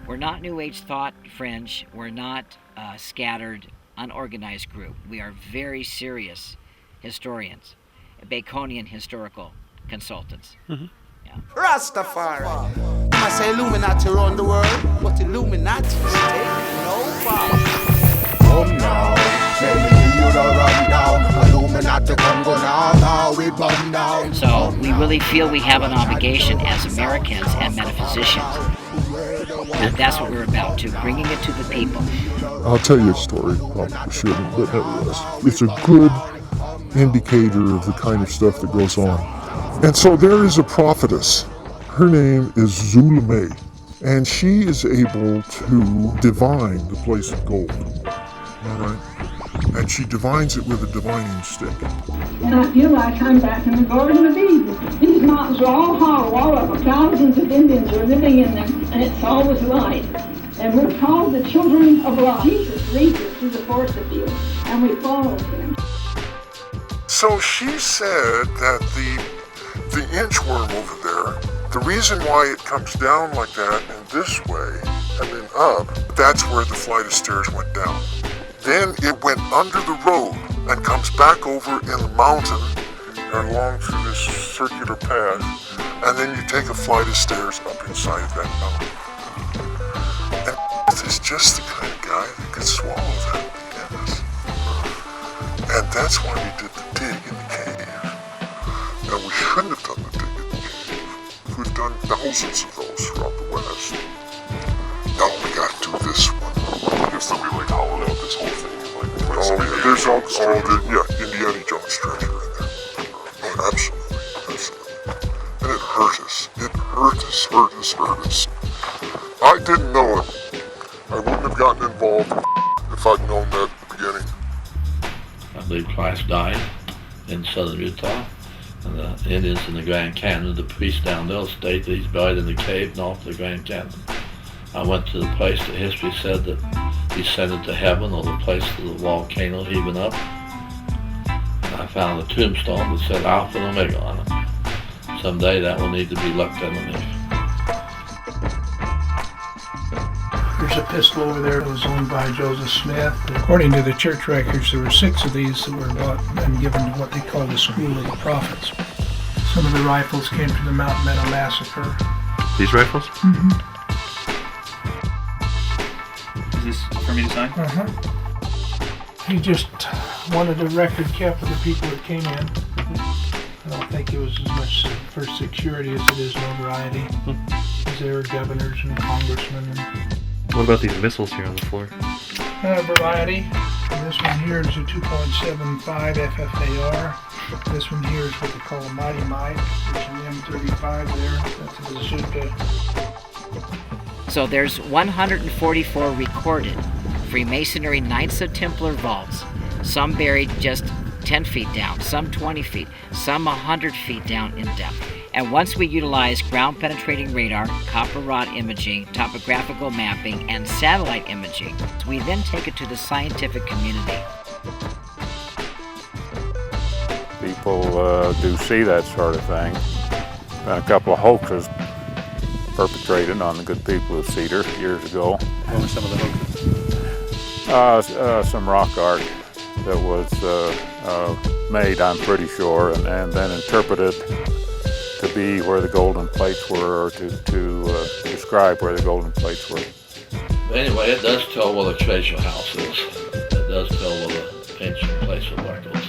We're not New Age thought fringe. We're not a scattered, unorganized group. We are very serious historians, Baconian historical consultants. Mm-hmm. Yeah. Rastafari. I say Illuminati run the world, but Illuminati is taking no power. Come now, say me you don't run down. Illuminati come go now we burn down. So we really feel we have an obligation as Americans and metaphysicians. And that's what we're about, too, bringing it to the people. I'll tell you a story, probably shouldn't, but nevertheless. It's a good indicator of the kind of stuff that goes on. And so there is a prophetess. Her name is Zulme, and she is able to divine the place of gold. All right? And she divines it with a divining stick. And I feel like I'm back in the Garden of Eden. These mountains are all hollow, all of them. Thousands of Indians are living in them, and it's always light. And we're called the children of light. Jesus leads us through the forest field, and we follow him. So she said that the inchworm over there, the reason why it comes down like that in this way and then up, that's where the flight of stairs went down. Then it went under the road and comes back over in the mountain and along through this circular path, and then you take a flight of stairs up inside of that mountain. And is just the kind of guy that could swallow that BS. And that's why we did the dig in the cave. Now we shouldn't have done the dig in the cave. We've done thousands of those throughout the West. Now we got to do this one. There's somebody like hollowed out this whole thing. There's all the Indiana Jones treasure in there. Oh, absolutely. And it hurt us. It hurt us. I didn't know it. I wouldn't have gotten involved if I'd known that at the beginning. I believe Christ died in southern Utah, and the Indians in the Grand Canyon, the priests down there state that he's buried in the cave north of the Grand Canyon. I went to the place that history said that he ascended to heaven, or the place of the volcano heaving up. And I found a tombstone that said Alpha and Omega on it. Someday that will need to be looked underneath. There's a pistol over there that was owned by Joseph Smith. According to the church records, there were 6 of these that were bought and given to what they call the School of the Prophets. Some of the rifles came to the Mount Meadow Massacre. These rifles? Mm-hmm. Is this for me to sign? Uh-huh. He just wanted a record kept of the people that came in. I don't think it was as much for security as it is notoriety. Because they were governors and congressmen. And what about these missiles here on the floor? Variety. And this one here is a 2.75 FFAR. This one here is what they call a Mighty Mike. There's an M35 there. That's a bazooka. So there's 144 recorded Freemasonry Knights of Templar vaults, some buried just 10 feet down, some 20 feet, some 100 feet down in depth. And once we utilize ground-penetrating radar, copper rod imaging, topographical mapping, and satellite imaging, we then take it to the scientific community. People do see that sort of thing. Been a couple of hoaxes perpetrated on the good people of Cedar years ago. What were some of the hoaxes? Some rock art that was made, I'm pretty sure, and then interpreted to be where the golden plates were, or to describe where the golden plates were. But anyway, it does tell where the treasure house is. It does tell where the ancient place of records.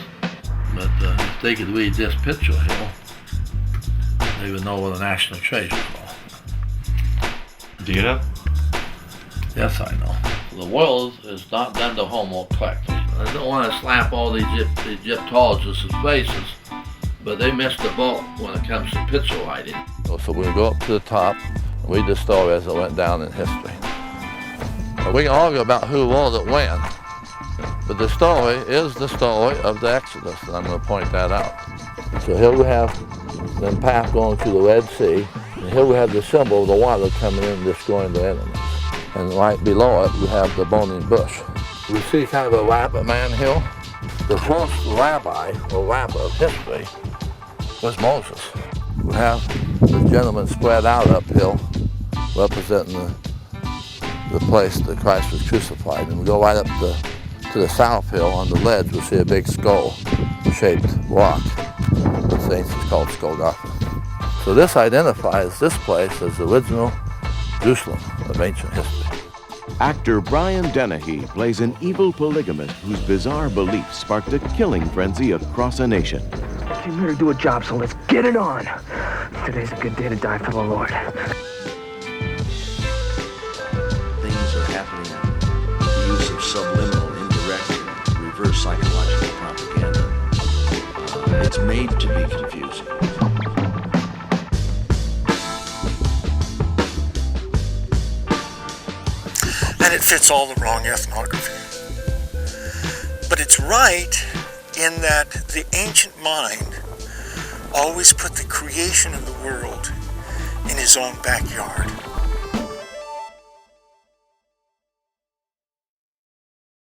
But if they could read this picture here, they would know where the national treasures are. Do you know? Yes, I know. The world is not done to homo collectors. I don't want to slap all the Egyptologists' faces, but they missed the boat when it comes to picture writing. So we go up to the top and read the story as it went down in history. We can argue about who wrote it when, but the story is the story of the Exodus, and I'm going to point that out. So here we have the path going through the Red Sea, and here we have the symbol of the water coming in and destroying the enemies. And right below it, we have the burning bush. We see kind of a rabbit man here. The first rabbi, or rabbi of history, was Moses. We have the gentleman spread out uphill, representing the place that Christ was crucified. And we go right up to the south hill on the ledge, we'll see a big skull-shaped rock. This ancient is called Golgotha. So this identifies this place as the original Jerusalem of ancient history. Actor Brian Dennehy plays an evil polygamist whose bizarre beliefs sparked a killing frenzy across a nation. Came here to do a job, so let's get it on. Today's a good day to die for the Lord. Things are happening with the use of subliminal, indirect, and reverse psychological propaganda. It's made to be confusing. And it fits all the wrong ethnography. But it's right in that the ancient mind always put the creation of the world in his own backyard.